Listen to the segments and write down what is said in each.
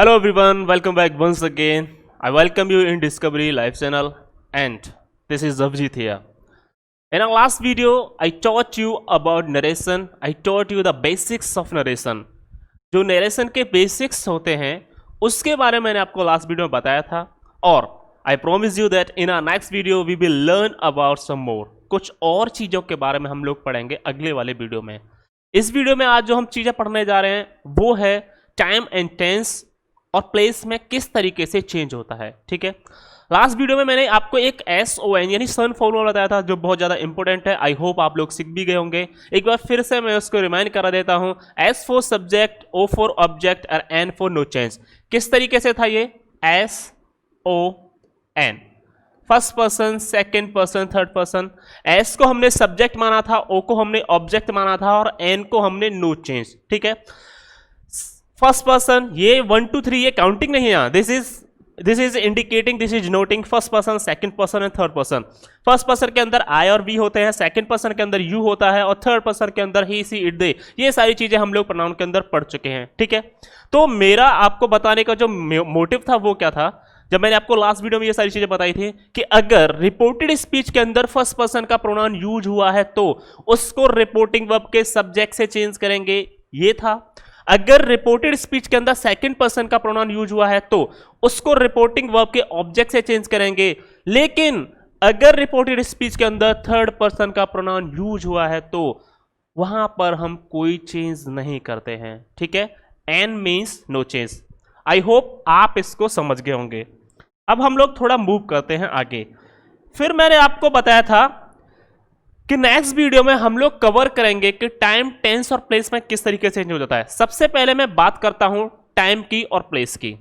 Hello everyone, welcome back once again. I welcome you in Discovery Live channel and this is Zavjit here. In our last video, I taught you about narration. I taught you the basics of narration. जो narration के basics होते हैं उसके बारे में मैंने आपको last video में बताया था और I promise you that in our next video we will learn about some more. कुछ और चीज़ों के बारे में हम लोग पढ़ेंगे अगले वाले वीडियो में. इस वीडियो में आज जो हम चीज़ें पढ़ने जा रहे हैं वो है टाइम एंड टेंस और प्लेस में किस तरीके से चेंज होता है. ठीक है, लास्ट वीडियो में मैंने आपको एक SON यानी सन फॉर्मूला बताया था जो बहुत ज़्यादा इंपॉर्टेंट है. आई होप आप लोग सीख भी गए होंगे. एक बार फिर से मैं उसको रिमाइंड करा देता हूँ. S for subject, O for object और N फॉर नो चेंज. किस तरीके से था ये? SON, first person, second person, third person. S को हमने सब्जेक्ट माना था, O को हमने ऑब्जेक्ट माना था और N को हमने नो चेंज. ठीक है, फर्स्ट पर्सन ये 1 2 3 ये काउंटिंग नहीं है. This is indicating, this is noting first person, second person and third person. First person के अंदर आई और वी होते हैं, सेकंड पर्सन के अंदर यू होता है और थर्ड पर्सन के अंदर ही, सी, इट, दे. ये सारी चीजें हम लोग प्रोनाउन के अंदर पढ़ चुके हैं. ठीक है, तो मेरा आपको बताने का जो मोटिव था वो क्या था, जब मैंने आपको लास्ट वीडियो में ये सारी चीजें बताई थी कि अगर रिपोर्टेड स्पीच के अंदर फर्स्ट पर्सन का प्रोनाउन यूज हुआ है तो उसको रिपोर्टिंग वर्ब के सब्जेक्ट से चेंज करेंगे, ये था. अगर रिपोर्टेड स्पीच के अंदर सेकंड पर्सन का प्रोनाउन यूज हुआ है तो उसको रिपोर्टिंग वर्ब के ऑब्जेक्ट से चेंज करेंगे. लेकिन अगर रिपोर्टेड स्पीच के अंदर थर्ड पर्सन का प्रोनाउन यूज हुआ है तो वहां पर हम कोई चेंज नहीं करते हैं. ठीक है, N means no change. I hope आप इसको समझ गए होंगे. अब हम लोग थोड़ा मूव करते हैं आगे. फिर मैंने आपको बताया था कि नेक्स्ट वीडियो में हम लोग कवर करेंगे कि टाइम, टेंस और प्लेस में किस तरीके से चेंज हो जाता है. सबसे पहले मैं बात करता हूं टाइम की और प्लेस की.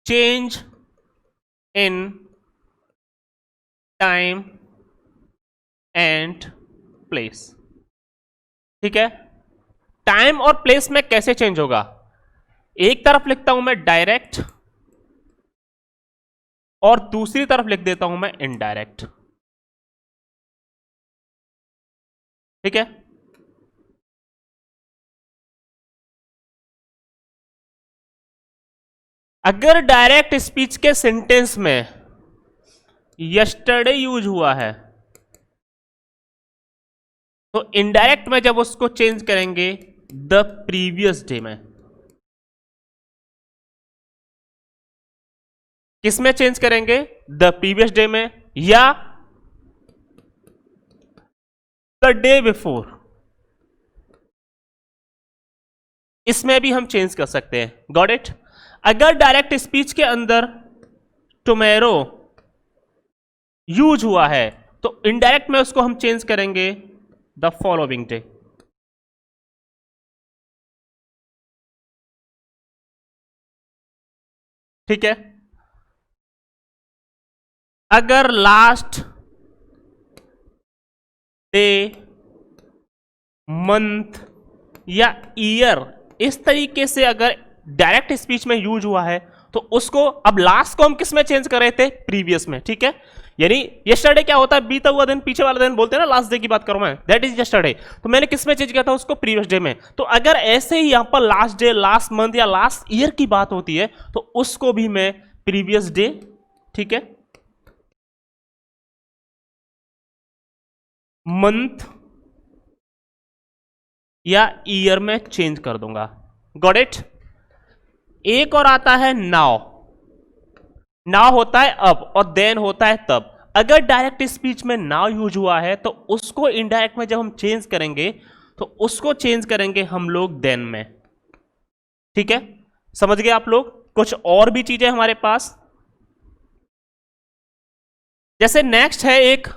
Change in time and place. ठीक है, टाइम और प्लेस में कैसे चेंज होगा. एक तरफ लिखता हूं मैं डायरेक्ट और दूसरी तरफ लिख देता हूं मैं इनडायरेक्ट. ठीक है, अगर डायरेक्ट स्पीच के सेंटेंस में यस्टरडे यूज हुआ है तो इनडायरेक्ट में जब उसको चेंज करेंगे द प्रीवियस डे में. किस में चेंज करेंगे? द प्रीवियस डे में या द डे बिफोर. इसमें भी हम चेंज कर सकते हैं. Got it. अगर डायरेक्ट स्पीच के अंदर टुमेरो यूज हुआ है तो इनडायरेक्ट में उसको हम चेंज करेंगे द फॉलोइंग डे. ठीक है, अगर लास्ट डे, मंथ या ईयर इस तरीके से अगर डायरेक्ट स्पीच में यूज हुआ है तो उसको, अब लास्ट को हम किस में चेंज कर रहे थे? प्रीवियस में. ठीक है, यानी यस्टरडे क्या होता है? बीता हुआ दिन, पीछे वाला दिन बोलते हैं ना, लास्ट डे की बात करूं मैं, दैट इज यस्टरडे. तो मैंने किस में चेंज किया था? उसको प्रीवियस डे में. तो अगर ऐसे ही यहां पर लास्ट डे, लास्ट मंथ या लास्ट ईयर की बात होती है तो उसको भी मैं प्रीवियस डे, ठीक है, मंथ या ईयर में चेंज कर दूंगा. Got it. एक और आता है नाउ. नाउ होता है अब और देन होता है तब. अगर डायरेक्ट स्पीच में नाउ यूज हुआ है तो उसको इनडायरेक्ट में जब हम चेंज करेंगे तो उसको चेंज करेंगे हम लोग देन में. ठीक है, समझ गए आप लोग. कुछ और भी चीजें हमारे पास, जैसे नेक्स्ट है एक,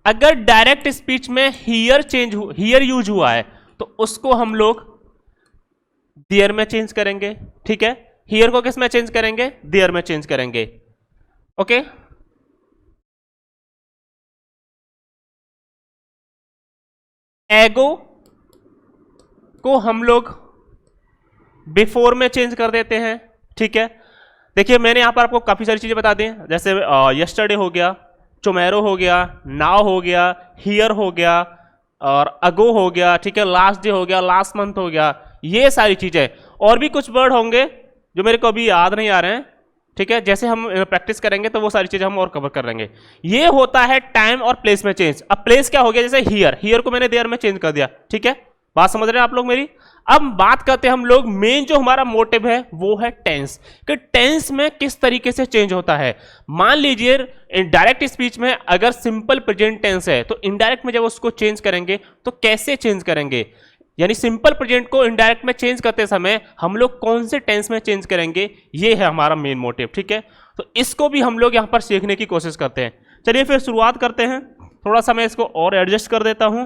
अगर डायरेक्ट स्पीच में हियर यूज हुआ है तो उसको हम लोग देयर में चेंज करेंगे. ठीक है, हियर को किस में चेंज करेंगे? देयर में चेंज करेंगे. ओके, एगो को हम लोग बिफोर में चेंज कर देते हैं. ठीक है, देखिए मैंने यहां पर आपको काफी सारी चीजें बता दी, जैसे यस्टरडे हो गया, टुमारो हो गया, नाउ हो गया, हियर हो गया, और अगो हो गया, ठीक है, लास्ट डे हो गया, लास्ट मंथ हो गया, ये सारी चीजें। और भी कुछ वर्ड होंगे जो मेरे को अभी याद नहीं आ रहे हैं, ठीक है, जैसे हम प्रैक्टिस करेंगे तो वो सारी चीजें हम और कवर कर लेंगे। ये होता है टाइम और प्लेस में चेंज। अब प्लेस क्या हो गया, जैसे हियर, हियर को मैंने देयर में चेंज कर दिया, ठीक है, बात समझ रहे हैं आप लोग मेरी। अब बात करते हैं हम लोग, मेन जो हमारा मोटिव है वो है टेंस, कि टेंस में किस तरीके से चेंज होता है। मान लीजिए डायरेक्ट स्पीच में अगर सिंपल प्रेजेंट टेंस है तो इनडायरेक्ट में जब उसको चेंज करेंगे तो कैसे चेंज करेंगे, यानी सिंपल प्रेजेंट को इनडायरेक्ट में चेंज करते समय हम लोग कौन से टेंस में चेंज करेंगे, ये है हमारा मेन मोटिव, ठीक है। तो इसको भी हम लोग यहां पर सीखने की कोशिश करते हैं। चलिए फिर शुरुआत करते हैं। थोड़ा सा मैं इसको और एडजस्ट कर देता हूं।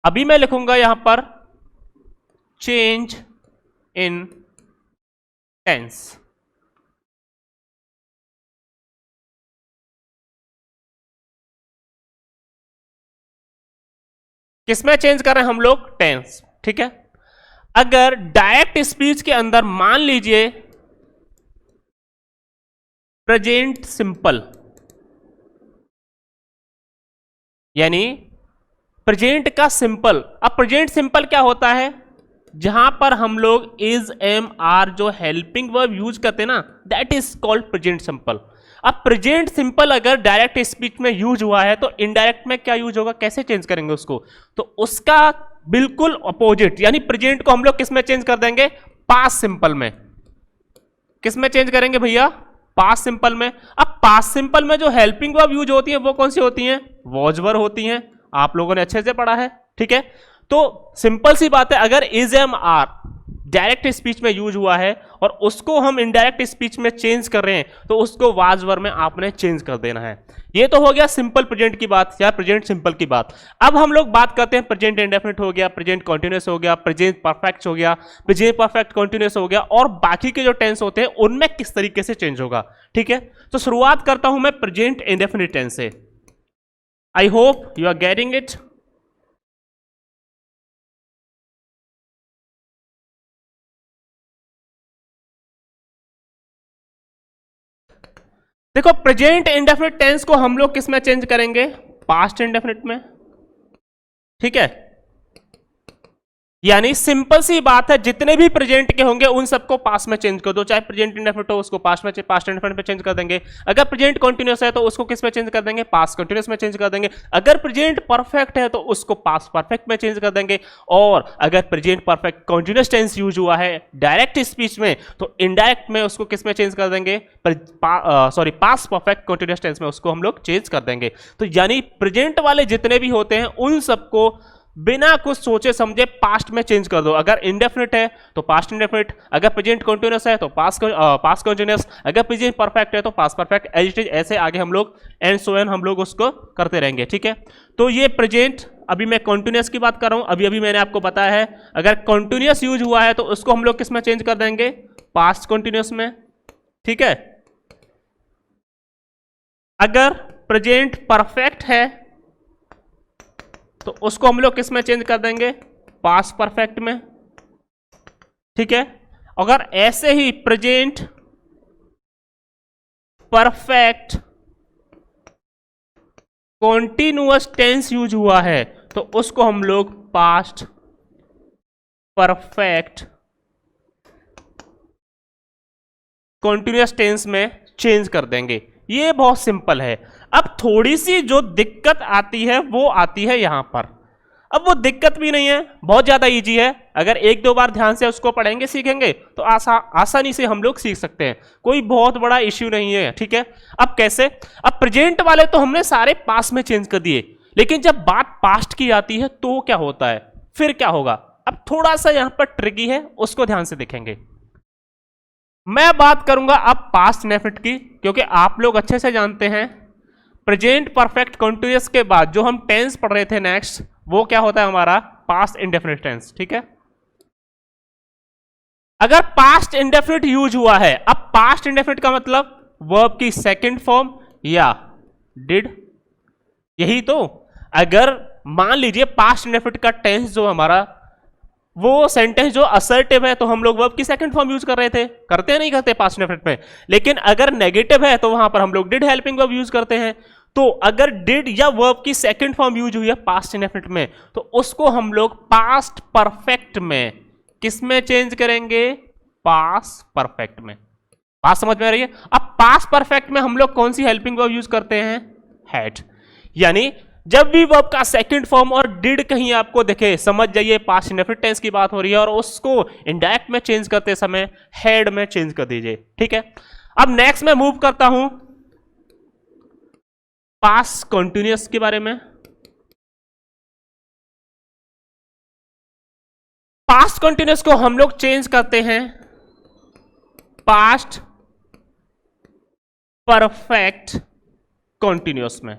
अभी मैं लिखूंगा यहां पर चेंज इन टेंस। किसमें चेंज कर रहे हैं हम लोग, टेंस, ठीक है। अगर डायरेक्ट स्पीच के अंदर मान लीजिए प्रेजेंट सिंपल, यानी प्रेजेंट का सिंपल। अब प्रेजेंट सिंपल क्या होता है, जहां पर हम लोग इज, एम, आर जो हेल्पिंग वर्ब यूज करते हैं ना, that is called present simple. अब प्रेजेंट सिंपल अगर डायरेक्ट स्पीच में यूज हुआ है तो इनडायरेक्ट में क्या यूज होगा, कैसे चेंज करेंगे उसको, तो उसका बिल्कुल अपोजिट, यानी प्रेजेंट को हम लोग किस में चेंज कर देंगे, पास्ट सिंपल में। किस में चेंज करेंगे भैया, पास्ट सिंपल में। अब पास्ट सिंपल में जो हेल्पिंग वर्ब यूज होती है वो कौन सी होती हैं, वॉज वर्ब होती हैं, आप लोगों ने अच्छे से पढ़ा है, ठीक है। तो सिंपल सी बात है, अगर is, am, are direct speech में यूज हुआ है और उसको हम इनडायरेक्ट स्पीच में चेंज कर रहे हैं तो उसको वाज वर्ब में आपने चेंज कर देना है। ये तो हो गया सिंपल प्रेजेंट की बात या प्रेजेंट सिंपल की बात। अब हम लोग बात करते हैं प्रेजेंट इंडेफिनिट हो गया, प्रेजेंट कॉन्टिन्यूअस हो गया, प्रेजेंट परफेक्ट हो गया, प्रेजेंट परफेक्ट कॉन्टिन्यूअस हो गया, और बाकी के जो टेंस होते हैं उनमें किस तरीके से चेंज होगा, ठीक है। तो शुरुआत करता हूं मैं प्रेजेंट इंडेफिनिट टेंस से। I hope you are getting it. देखो प्रेजेंट इंडेफिनिट टेंस को हम लोग किस में चेंज करेंगे, पास्ट इंडेफिनिट में, ठीक है। यानी सिंपल सी बात है, जितने भी प्रेजेंट के होंगे उन सबको पास्ट में चेंज कर दो, चाहे प्रेजेंट इंडेफिनिट हो उसको पास्ट में, पास्ट इंडेफिनिट में चेंज कर देंगे। अगर प्रेजेंट कंटीन्यूअस है तो उसको किस में चेंज कर देंगे, पास्ट कंटीन्यूअस में चेंज कर देंगे। अगर प्रेजेंट परफेक्ट है तो उसको पास्ट परफेक्ट में चेंज कर देंगे। और अगर present perfect continuous tense use हुआ है डायरेक्ट स्पीच में तो इनडायरेक्ट में उसको किस में चेंज कर देंगे, पास्ट परफेक्ट कंटीन्यूअस टेंस में उसको हम लोग चेंज कर देंगे। तो यानी प्रेजेंट वाले जितने भी होते हैं उन सबको बिना कुछ सोचे समझे पास्ट में चेंज कर दो। अगर इंडेफिनिट है तो पास्ट इंडेफिनिट, अगर प्रेजेंट कंटीन्यूअस है तो पास्ट कंटीन्यूअस, अगर प्रेजेंट परफेक्ट है तो past perfect, as it is, ऐसे आगे हम लोग एंड सो एन हम लोग उसको करते रहेंगे, ठीक है। तो ये प्रेजेंट, अभी मैं कंटीन्यूअस की बात कर रहा हूं, अभी मैंने आपको बताया है अगर कंटीन्यूअस यूज हुआ है तो उसको हम लोग किस में चेंज कर देंगे, पास्ट कंटीन्यूअस में, ठीक है। अगर प्रेजेंट परफेक्ट है तो उसको हम लोग किस में चेंज कर देंगे, पास्ट परफेक्ट में, ठीक है। अगर ऐसे ही present perfect continuous tense use हुआ है तो उसको हम लोग पास्ट परफेक्ट कॉन्टिन्यूअस टेंस में चेंज कर देंगे। ये बहुत सिंपल है। अब थोड़ी सी जो दिक्कत आती है वो आती है यहां पर। अब वो दिक्कत भी नहीं है, बहुत ज्यादा इजी है। अगर एक दो बार ध्यान से उसको पढ़ेंगे सीखेंगे तो आसानी से हम लोग सीख सकते हैं, कोई बहुत बड़ा इश्यू नहीं है, ठीक है। अब कैसे, अब प्रेजेंट वाले तो हमने सारे पास्ट में चेंज कर दिए, लेकिन जब बात पास्ट की आती है तो क्या होता है, फिर क्या होगा। अब थोड़ा सा यहां पर ट्रिकी है, उसको ध्यान से देखेंगे। मैं बात करूंगा अब पास्ट इंडेफिनिट की, क्योंकि आप लोग अच्छे से जानते हैं प्रेजेंट परफेक्ट कंटीन्यूअस के बाद जो हम टेंस पढ़ रहे थे नेक्स्ट, वो क्या होता है हमारा, पास्ट इंडेफिनिट टेंस, ठीक है। अगर पास्ट इंडेफिनिट यूज हुआ है, अब पास्ट इंडेफिनिट का मतलब वर्ब की सेकंड फॉर्म या डिड, यही तो। अगर मान लीजिए पास्ट इंडेफिनिट का टेंस जो हमारा वो सेंटेंस जो असर्टिव है तो हम लोग वर्ब की सेकंड फॉर्म यूज कर रहे थे, करते नहीं करते पास्ट इंडेफिनिट में। लेकिन अगर नेगेटिव है तो वहां पर हम लोग डिड हेल्पिंग वर्ब यूज करते हैं। तो अगर डिड या वर्ब की सेकंड फॉर्म यूज हुई है पास्ट इंडेफिनिट में, तो उसको हम लोग पास्ट परफेक्ट में किस में चेंज करेंगे? पास्ट परफेक्ट में। बात समझ में आ रही है? अब पास्ट परफेक्ट में हम लोग कौन सी हेल्पिंग वर्ब यूज करते हैं? हैड। यानी जब भी वर्ब का सेकंड फॉर्म और डिड कहीं आपको दिखे, समझ जाइए पास्ट इंडेफिनिट टेंस की बात हो रही है, और उसको इंडायरेक्ट में चेंज करते समय हैड में चेंज कर दीजिए। ठीक है, अब नेक्स्ट मैं मूव करता हूं पास्ट कंटिन्यूअस के बारे में। पास्ट कंटिन्यूअस को हम लोग चेंज करते हैं पास्ट परफेक्ट कंटिन्यूअस में।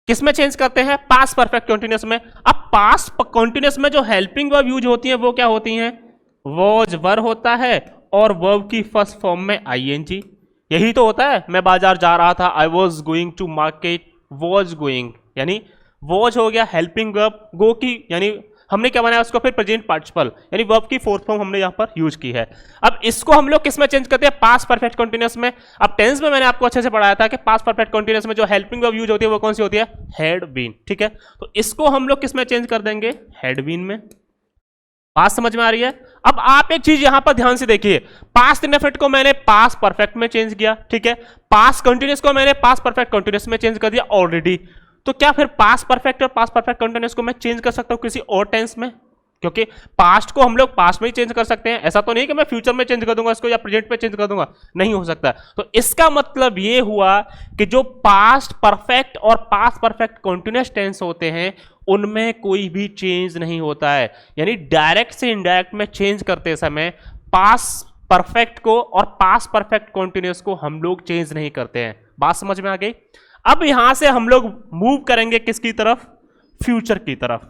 किसमें चेंज करते हैं? पास्ट परफेक्ट कंटिन्यूअस में। अब पास्ट कंटिन्यूअस में जो हेल्पिंग वर्ब यूज होती है वो क्या होती हैं? वॉज वर होता है और वर्ब की फर्स्ट फॉर्म में आईएनजी। यही तो होता है, मैं बाजार जा रहा था, I was going to market, was going, यानी वॉज हो गया हेल्पिंग वर्ब, गो की यानी हमने क्या बनाया उसको फिर प्रेजेंट पार्टिसिपल, यानी वर्ब की फोर्थ फॉर्म हमने यहां पर यूज की है। अब इसको हम लोग किस में चेंज करते हैं? पास्ट परफेक्ट कंटीन्यूअस में। अब टेंस में मैंने आपको अच्छे से पढ़ाया था कि पास्ट परफेक्ट कंटीन्यूअस में जो हेल्पिंग वर्ब यूज होती है वो कौन सी होती है? Had been. ठीक है, तो इसको हम लोग किस में चेंज कर देंगे? हैड बीन में। बात समझ में आ रही है? अब आप एक चीज यहां पर ध्यान से देखिए, पास्ट इंडेफिनिट को मैंने पास्ट परफेक्ट में चेंज किया, ठीक है, पास्ट कंटीन्यूअस को मैंने पास्ट परफेक्ट कंटीन्यूअस में चेंज कर दिया ऑलरेडी, तो क्या फिर पास्ट परफेक्ट और पास्ट परफेक्ट कंटीन्यूअस को मैं चेंज कर सकता हूं किसी और टेंस में? क्योंकि पास्ट को हम लोग पास्ट में ही चेंज कर सकते हैं, ऐसा तो नहीं कि मैं फ्यूचर में चेंज कर दूंगा इसको या प्रेजेंट में चेंज कर दूंगा, नहीं हो सकता। तो इसका मतलब ये हुआ कि जो पास्ट परफेक्ट और पास्ट परफेक्ट कंटीन्यूअस टेंस होते हैं उनमें कोई भी चेंज नहीं होता है, यानी डायरेक्ट से इनडायरेक्ट में चेंज करते समय पास्ट परफेक्ट को और पास्ट परफेक्ट कंटीन्यूअस को हम लोग चेंज नहीं करते हैं। बात समझ में आ गई? अब यहां से हम लोग मूव करेंगे किसकी तरफ? फ्यूचर की तरफ।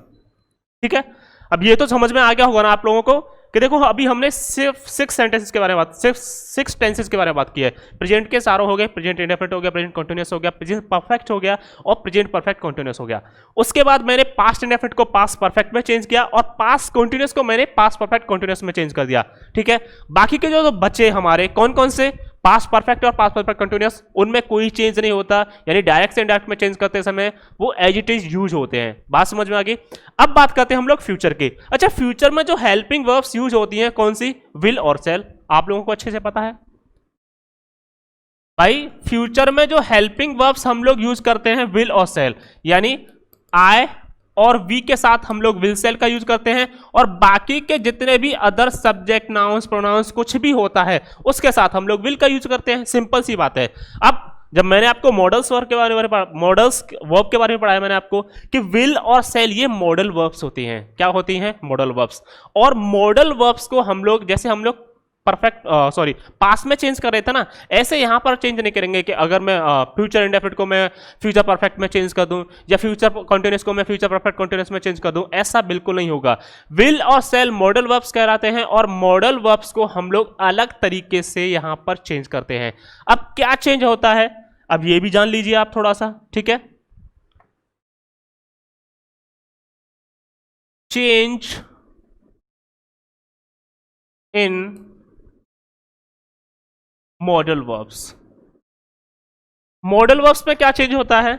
ठीक है, अब ये तो समझ में आ गया होगा ना आप लोगों को कि देखो अभी हमने सिर्फ 6 सेंटेंसेस के बारे में बात, सिर्फ 6 टेंसेस के बारे में बात की है। प्रेजेंट के सारों हो गए, प्रेजेंट इंडेफिनिट हो गया, प्रेजेंट कंटीन्यूअस हो गया, प्रेजेंट परफेक्ट हो गया और प्रेजेंट परफेक्ट कंटीन्यूअस हो गया। उसके बाद मैंने पास्ट इंडेफिनिट को पास्ट परफेक्ट में चेंज किया और पास्ट कंटीन्यूअस को मैंने पास्ट परफेक्ट कंटीन्यूअस में चेंज कर दिया। ठीक है, बाकी के जो बचे हमारे कौन कौन से? पास्ट परफेक्ट और पास्ट परफेक्ट कंटीन्यूअस, उनमें कोई चेंज नहीं होता, यानी डायरेक्ट से इनडायरेक्ट में चेंज करते समय वो एज इट इज यूज होते हैं। बात समझ में आ गई? अब बात करते हैं हम लोग फ्यूचर की। अच्छा, फ्यूचर में जो हेल्पिंग वर्ब्स यूज होती हैं कौन सी? विल और शैल। आप लोगों को अच्छे से पता है भाई, फ्यूचर में जो हेल्पिंग वर्ब्स हम लोग यूज करते हैं विल और शैल, यानी आई और वी के साथ हम लोग विल सेल का यूज करते हैं, और बाकी के जितने भी अदर सब्जेक्ट नाउंस प्रोनाउंस कुछ भी होता है उसके साथ हम लोग विल का यूज करते हैं। सिंपल सी बात है। अब जब मैंने आपको मॉडल्स वर्ब के बारे में मॉडल्स वर्ब के बारे में पढ़ाया मैंने आपको कि विल और सेल ये मॉडल वर्ब्स होती हैं। क्या होती हैं? Modal verbs. और मॉडल वर्ब्स को हम लोग जैसे हम लोग परफेक्ट पास्ट में चेंज कर रहे थे ना, ऐसे यहां पर चेंज नहीं करेंगे कि अगर मैं फ्यूचर इंडेफिनिट को मैं फ्यूचर परफेक्ट में चेंज कर दूं या फ्यूचर कंटीन्यूअस को मैं फ्यूचर परफेक्ट कंटीन्यूअस में चेंज कर दूं, ऐसा बिल्कुल नहीं होगा। विल और सेल मॉडल वर्ब्स कहलाते हैं और मॉडल वर्ब्स को हम लोग अलग तरीके से यहां पर चेंज करते हैं। अब क्या चेंज होता है अब ये भी जान लीजिए आप थोड़ा सा। ठीक है, change in modal verbs. Modal verbs में क्या चेंज होता है?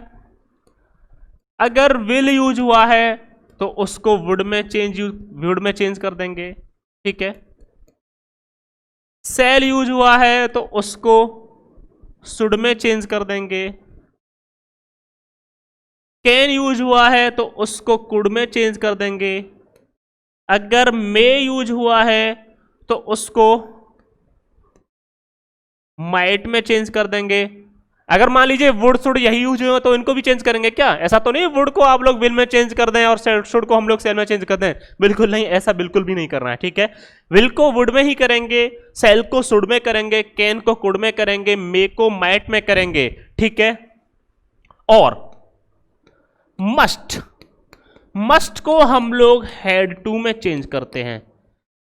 अगर विल यूज हुआ है तो उसको वुड में चेंज कर देंगे। ठीक है, सेल यूज हुआ है तो उसको शुड में चेंज कर देंगे। कैन यूज हुआ है तो उसको कुड में चेंज कर देंगे। अगर मे यूज हुआ है तो उसको माइट में चेंज कर देंगे। अगर मान लीजिए वुड शुड यही यूज हुए तो इनको भी चेंज करेंगे क्या? ऐसा तो नहीं वुड को आप लोग विल में चेंज कर दें और शुड को हम लोग सेल में चेंज कर दें, बिल्कुल नहीं, ऐसा बिल्कुल भी नहीं करना है। ठीक है, विल को वुड में ही करेंगे, सेल को शुड में करेंगे, कैन को कुड में करेंगे, मे को माइट में करेंगे। ठीक है, और मस्ट को हम लोग हैड टू में चेंज करते हैं।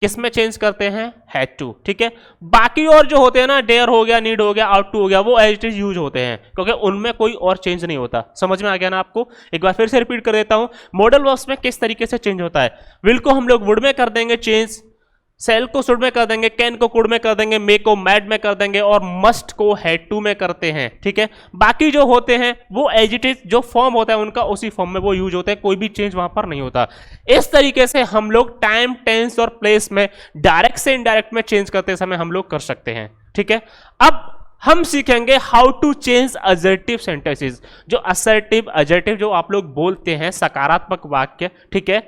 किस में चेंज करते हैं? Had to. ठीक है, बाकी और जो होते हैं ना, डेयर हो गया, नीड हो गया, आउट टू हो गया, वो एज इट इज यूज होते हैं क्योंकि उनमें कोई और चेंज नहीं होता। समझ में आ गया ना आपको? एक बार फिर से रिपीट कर देता हूं, मॉडल वर्ब्स में किस तरीके से चेंज होता है। विल को हम लोग वुड में कर देंगे चेंज, सेल को शुड में कर देंगे, कैन को कुड में कर देंगे, मे को मैड में कर देंगे और मस्ट को हैड टू में करते हैं, ठीक है। बाकी जो होते हैं वो एज इट इज, जो फॉर्म होता है उनका उसी फॉर्म में वो यूज होते हैं, कोई भी चेंज वहां पर नहीं होता। इस तरीके से हम लोग टाइम, टेंस और प्लेस में डायरेक्ट से इनडायरेक्ट में चेंज करते समय हम लोग कर सकते हैं, ठीक है। अब हम सीखेंगे how to change assertive sentences. जो असर्टिव, एडजेक्टिव जो आप लोग बोलते हैं, सकारात्मक वाक्य, ठीक है,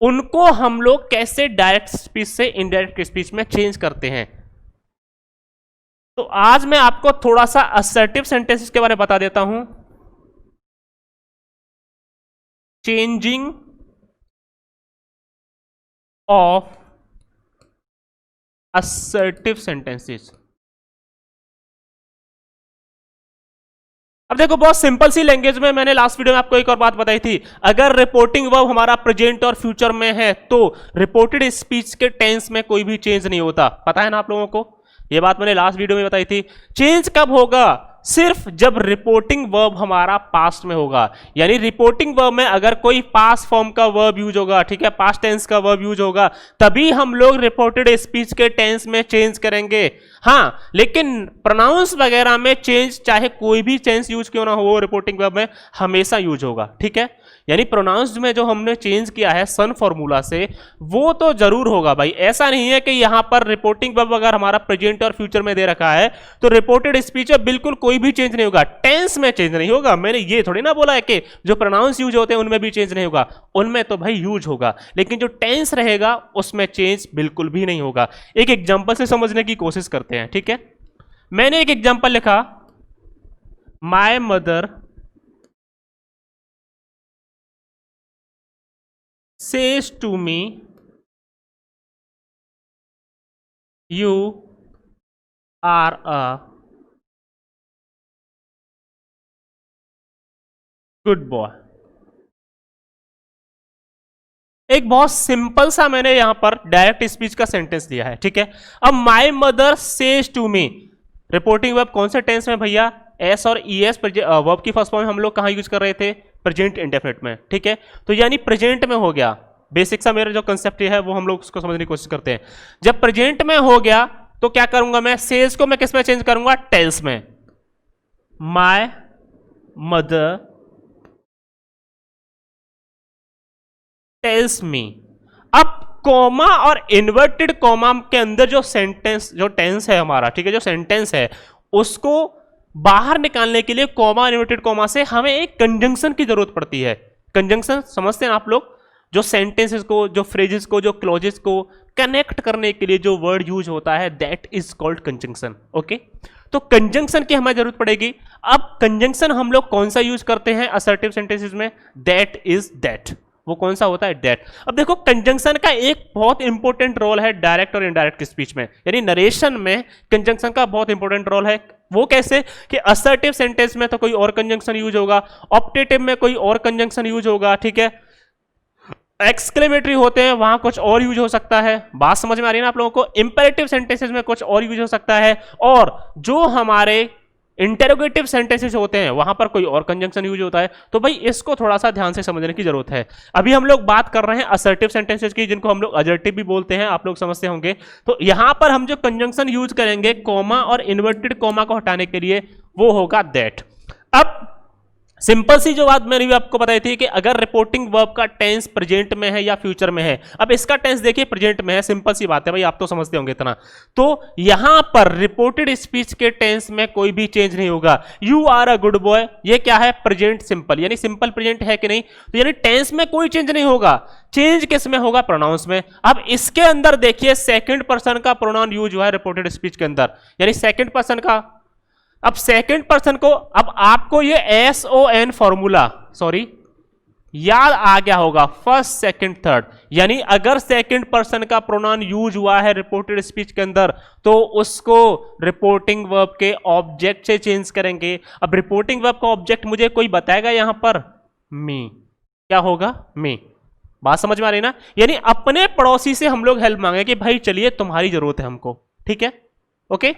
उनको हम लोग कैसे डायरेक्ट स्पीच से इनडायरेक्ट स्पीच में चेंज करते हैं। तो आज मैं आपको थोड़ा सा असर्टिव सेंटेंसेस के बारे में बता देता हूं। Changing of assertive sentences. अब देखो, बहुत सिंपल सी लैंग्वेज में मैंने लास्ट वीडियो में आपको एक और बात बताई थी। अगर रिपोर्टिंग वर्ब हमारा प्रेजेंट और फ्यूचर में है तो रिपोर्टेड स्पीच के टेंस में कोई भी चेंज नहीं होता। पता है ना आप लोगों को, ये बात मैंने लास्ट वीडियो में बताई थी। चेंज कब होगा? सिर्फ जब रिपोर्टिंग वर्ब हमारा पास्ट में होगा। यानी रिपोर्टिंग वर्ब में अगर कोई पास्ट फॉर्म का वर्ब यूज होगा, ठीक है, पास्ट टेंस का वर्ब यूज होगा, तभी हम लोग रिपोर्टेड स्पीच के टेंस में चेंज करेंगे। हाँ, लेकिन प्रोनाउंस वगैरह में चेंज, चाहे कोई भी चेंज यूज क्यों ना हो, रिपोर्टिंग वर्ब में हमेशा यूज होगा, ठीक है। यानी प्रोनाउंस में जो हमने चेंज किया है सन फॉर्मूला से, वो तो जरूर होगा भाई। ऐसा नहीं है कि यहां पर रिपोर्टिंग वर्ब अगर हमारा प्रेजेंट और फ्यूचर में दे रखा है तो रिपोर्टेड स्पीच में बिल्कुल कोई भी चेंज नहीं होगा, टेंस में चेंज नहीं होगा। मैंने ये थोड़ी ना बोला है कि जो प्रोनाउंस यूज होते हैं उनमें भी चेंज नहीं होगा, उनमें तो भाई यूज होगा, लेकिन जो टेंस रहेगा उसमें चेंज बिल्कुल भी नहीं होगा। एक एग्जांपल से समझने की कोशिश करते हैं, ठीक है। मैंने एक एग्जांपल लिखा, my mother says to me, you are a good boy। एक बहुत सिंपल सा मैंने यहां पर डायरेक्ट स्पीच का सेंटेंस दिया है, ठीक है। अब my mother says to me, reporting verb कौन से टेंस में भैया? एस और ई एस। वर्ब की फर्स्ट फॉर्म हम लोग कहां यूज कर रहे थे? प्रेजेंट इंडेफिनिट में, ठीक है। तो यानी प्रेजेंट में हो गया। बेसिक सा मेरा जो कंसेप्ट है वो हम लोग उसको समझने की कोशिश करते हैं। जब प्रेजेंट में हो गया तो क्या करूंगा मैं? सेज को मैं किस में चेंज करूंगा? टेल्स में। My mother tells me. अब कॉमा और इन्वर्टेड कॉमा के अंदर जो सेंटेंस, जो टेंस है हमारा, ठीक है, जो सेंटेंस है उसको बाहर निकालने के लिए कॉमा इन्वर्टेड कॉमा से हमें एक कंजंक्शन की जरूरत पड़ती है। कंजंक्शन समझते हैं आप लोग? जो सेंटेंसेस को, जो फ्रेजेस को, जो क्लॉजेस को कनेक्ट करने के लिए जो वर्ड यूज होता है, that is called conjunction. Okay, तो कंजंक्शन की हमें जरूरत पड़ेगी। अब कंजंक्शन हम लोग कौन सा यूज करते हैं असर्टिव सेंटेंसेस में? That is that. वो कौन सा होता है? दैट। अब देखो, कंजंक्शन का एक बहुत इंपॉर्टेंट रोल है डायरेक्ट और इनडायरेक्ट स्पीच में, यानी नरेशन में कंजंक्शन का बहुत इंपॉर्टेंट रोल है। वो कैसे कि असर्टिव सेंटेंस में तो कोई और कंजंक्शन यूज होगा, ऑप्टेटिव में कोई और कंजंक्शन यूज होगा, ठीक है, एक्सक्लेमेटरी होते हैं वहां कुछ और यूज हो सकता है। बात समझ में आ रही है ना आप लोगों को? इंपेरेटिव सेंटेंसेस में कुछ और यूज हो सकता है, और जो हमारे इंटेरोगेटिव सेंटेंसेस होते हैं वहां पर कोई और कंजंक्शन यूज होता है। तो भाई इसको थोड़ा सा ध्यान से समझने की जरूरत है। अभी हम लोग बात कर रहे हैं असर्टिव सेंटेंसेस की, जिनको हम लोग एडजेक्टिव भी बोलते हैं, आप लोग समझते होंगे। तो यहां पर हम जो कंजंक्शन यूज करेंगे कॉमा और इन्वर्टेड कॉमा को हटाने के लिए, वो होगा दैट। अब सिंपल सी जो बात मैंने भी आपको बताई थी कि अगर रिपोर्टिंग वर्ब का टेंस प्रेजेंट में है या फ्यूचर में है, अब इसका टेंस देखिए प्रेजेंट में है, सिंपल सी बात है भाई, आप तो समझते होंगे इतना। तो यहां पर रिपोर्टेड स्पीच के टेंस में कोई भी चेंज नहीं होगा। You are a good boy, ये क्या है? प्रेजेंट सिंपल, यानी सिंपल प्रेजेंट है कि नहीं? तो यानी टेंस में कोई चेंज नहीं होगा। चेंज किस में होगा? प्रोनाउंस में। अब इसके अंदर देखिए सेकंड पर्सन का प्रोनाउन यूज हुआ है रिपोर्टेड स्पीच के अंदर, यानी सेकंड पर्सन का। अब सेकंड पर्सन को, अब आपको ये SON फॉर्मूला, सॉरी, याद आ गया होगा, फर्स्ट सेकंड थर्ड। यानी अगर सेकंड पर्सन का प्रोनाउन यूज हुआ है रिपोर्टेड स्पीच के अंदर तो उसको रिपोर्टिंग वर्ब के ऑब्जेक्ट से चेंज करेंगे। अब रिपोर्टिंग वर्ब का ऑब्जेक्ट मुझे कोई बताएगा यहां पर? मी। क्या होगा? मी। बात समझ में आ रही ना? यानी अपने पड़ोसी से हम लोग हेल्प मांगे कि भाई चलिए तुम्हारी जरूरत है हमको, ठीक है, ओके।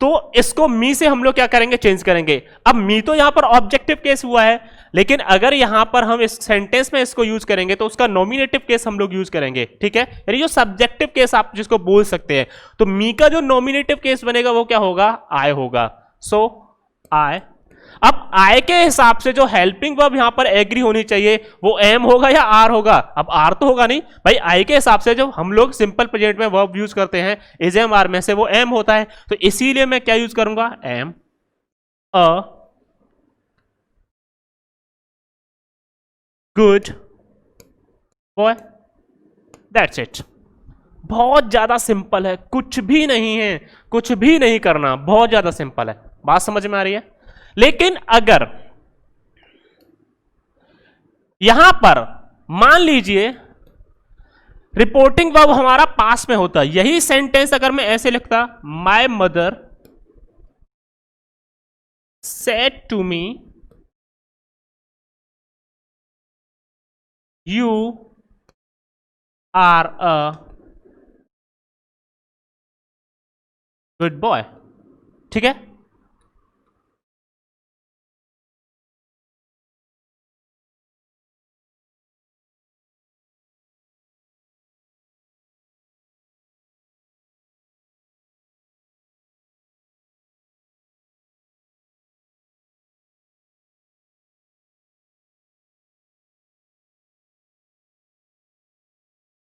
तो इसको मी से हम लोग क्या करेंगे? चेंज करेंगे। अब मी तो यहां पर ऑब्जेक्टिव केस हुआ है, लेकिन अगर यहां पर हम इस सेंटेंस में इसको यूज करेंगे तो उसका नॉमिनेटिव केस हम लोग यूज करेंगे, ठीक है, यानी जो सब्जेक्टिव केस आप जिसको बोल सकते हैं, तो मी का जो नॉमिनेटिव केस बनेगा वो क्या होगा, आई होगा। सो आई। अब आई के हिसाब से जो हेल्पिंग वर्ब यहां पर एग्री होनी चाहिए वो एम होगा या आर होगा, अब आर तो होगा नहीं भाई, आई के हिसाब से जो हम लोग सिंपल प्रेजेंट में वर्ब यूज करते हैं इज एम आर में से वो एम होता है, तो इसीलिए मैं क्या यूज करूंगा, am a good boy, that's it. बहुत ज्यादा सिंपल है, कुछ भी नहीं है, कुछ भी नहीं करना, बहुत ज्यादा सिंपल है, बात समझ में आ रही है। लेकिन अगर यहां पर मान लीजिए रिपोर्टिंग वर्ब हमारा पास में होता, यही सेंटेंस अगर मैं ऐसे लिखता, my mother said to me you are a good boy, ठीक है।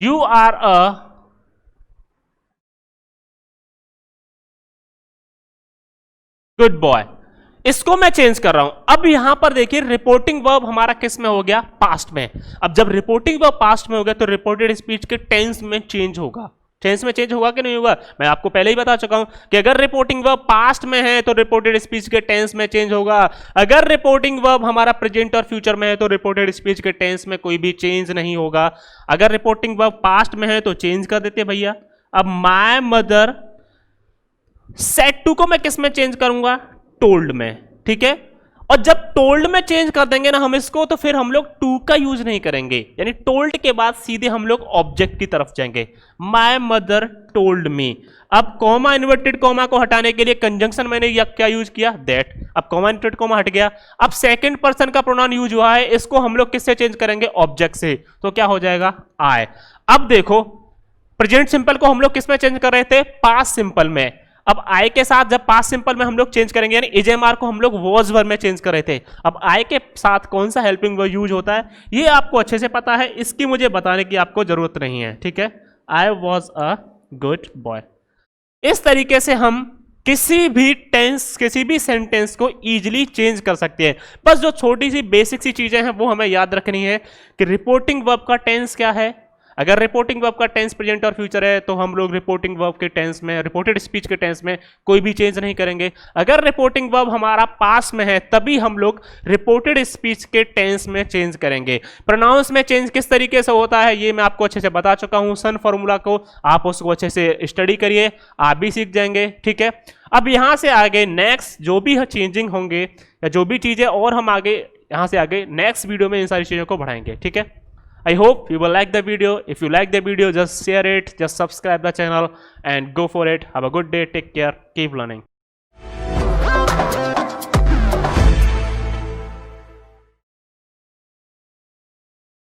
You are a good boy, इसको मैं चेंज कर रहा हूं। अब यहां पर देखिए रिपोर्टिंग वर्ब हमारा किस में हो गया, पास्ट में। अब जब रिपोर्टिंग वर्ब पास्ट में हो गया तो रिपोर्टेड स्पीच के टेंस में चेंज होगा। टेंस में चेंज होगा कि नहीं होगा, मैं आपको पहले ही बता चुका हूं कि अगर रिपोर्टिंग वर्ब पास्ट में है तो रिपोर्टेड स्पीच के टेंस में चेंज होगा, अगर रिपोर्टिंग वर्ब हमारा प्रेजेंट और फ्यूचर में है तो रिपोर्टेड स्पीच के टेंस में कोई भी चेंज नहीं होगा। अगर रिपोर्टिंग वर्ब पास्ट में है तो चेंज कर देते भैया। अब माय मदर सेड टू को मैं किस में चेंज करूंगा, टोल्ड में, ठीक है। और जब टोल्ड में चेंज कर देंगे ना हम इसको, तो फिर हम लोग टू का यूज नहीं करेंगे, यानी टोल्ड के बाद सीधे हम लोग ऑब्जेक्ट की तरफ जाएंगे, माय मदर टोल्ड मी। अब कॉमा इन्वर्टेड कॉमा को हटाने के लिए कंजंक्शन मैंने क्या यूज किया, दैट। अब कॉमा इन्वर्टेड कॉमा हट गया, अब सेकंड पर्सन का प्रोनाउन यूज हुआ है, इसको हम लोग किससे चेंज करेंगे, ऑब्जेक्ट से, तो क्या हो जाएगा, आई। अब देखो प्रेजेंट सिंपल को हम लोग किस में चेंज कर रहे थे, पास्ट सिंपल में। अब आई के साथ जब पास्ट सिंपल में हम लोग चेंज करेंगे, यानी इजेएमआर को हम लोग वॉज वर्ब में चेंज कर रहे थे। अब आई के साथ कौन सा हेल्पिंग वर्ब यूज होता है ये आपको अच्छे से पता है, इसकी मुझे बताने की आपको जरूरत नहीं है, ठीक है। I was a good boy. इस तरीके से हम किसी भी टेंस, किसी भी सेंटेंस को इजीली चेंज कर सकते हैं। बस जो छोटी सी बेसिक सी चीजें हैं वो हमें याद रखनी है कि रिपोर्टिंग वर्ब का टेंस क्या है। अगर रिपोर्टिंग वर्ब का टेंस प्रेजेंट और फ्यूचर है तो हम लोग रिपोर्टिंग वर्ब के टेंस में, रिपोर्टेड स्पीच के टेंस में कोई भी चेंज नहीं करेंगे। अगर रिपोर्टिंग वर्ब हमारा पास्ट में है तभी हम लोग रिपोर्टेड स्पीच के टेंस में चेंज करेंगे। प्रोनाउंस में चेंज किस तरीके से होता है ये मैं आपको अच्छे से बता चुका हूं, सन फॉर्मूला को आप उसको अच्छे से स्टडी करिए, आप भी सीख जाएंगे, ठीक है। अब यहां से आगे नेक्स्ट जो भी चेंजिंग होंगे या जो भी चीजें और हम आगे यहां से आगे नेक्स्ट वीडियो में इन सारी चीजों को बढ़ाएंगे, ठीक है। I hope you will like the video. If you like the video, just share it, just subscribe the channel and go for it. Have a good day. Take care. Keep learning.